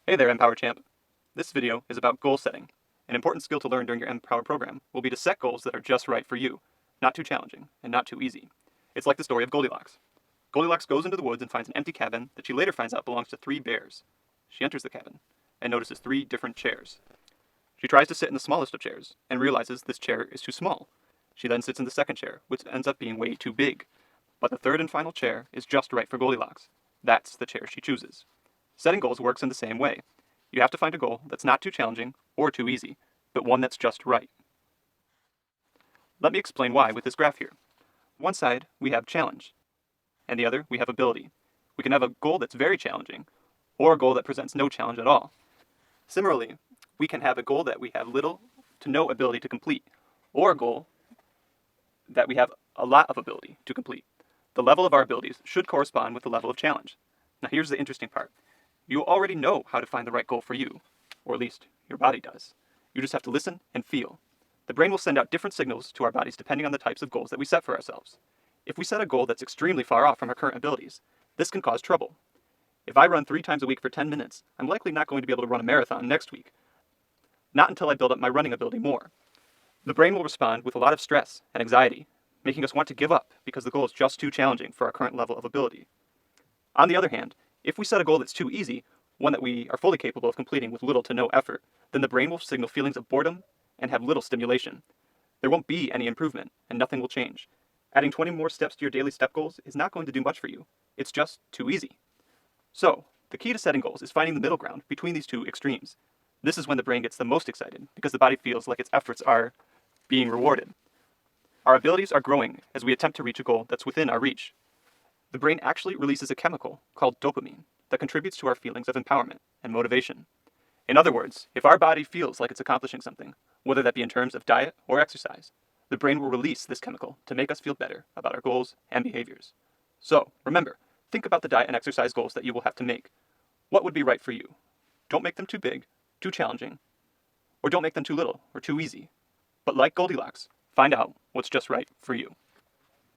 Hey there, MPOWER champ. This video is about goal setting. An important skill to learn during your MPOWER program will be to set goals that are just right for you, not too challenging and not too easy. It's like the story of Goldilocks. Goldilocks goes into the woods and finds an empty cabin that she later finds out belongs to 3 bears. She enters the cabin and notices 3 different chairs. She tries to sit in the smallest of chairs and realizes this chair is too small. She then sits in the second chair, which ends up being way too big. But the third and final chair is just right for Goldilocks. That's the chair she chooses. Setting goals works in the same way. You have to find a goal that's not too challenging or too easy, but one that's just right. Let me explain why with this graph here. One side, we have challenge, and the other, we have ability. We can have a goal that's very challenging, or a goal that presents no challenge at all. Similarly, we can have a goal that we have little to no ability to complete, or a goal that we have a lot of ability to complete. The level of our abilities should correspond with the level of challenge. Now here's the interesting part. You already know how to find the right goal for you, or at least your body does. You just have to listen and feel. The brain will send out different signals to our bodies depending on the types of goals that we set for ourselves. If we set a goal that's extremely far off from our current abilities, this can cause trouble. If I run 3 times a week for 10 minutes, I'm likely not going to be able to run a marathon next week. Not until I build up my running ability more. The brain will respond with a lot of stress and anxiety, making us want to give up because the goal is just too challenging for our current level of ability. On the other hand, if we set a goal that's too easy, one that we are fully capable of completing with little to no effort, then the brain will signal feelings of boredom and have little stimulation. There won't be any improvement, and nothing will change. Adding 20 more steps to your daily step goals is not going to do much for you. It's just too easy. So, the key to setting goals is finding the middle ground between these two extremes. This is when the brain gets the most excited, because the body feels like its efforts are being rewarded. Our abilities are growing as we attempt to reach a goal that's within our reach. The brain actually releases a chemical called dopamine that contributes to our feelings of empowerment and motivation. In other words, if our body feels like it's accomplishing something, whether that be in terms of diet or exercise, the brain will release this chemical to make us feel better about our goals and behaviors. So, remember, think about the diet and exercise goals that you will have to make. What would be right for you? Don't make them too big, too challenging, or don't make them too little or too easy. But like Goldilocks, find out what's just right for you.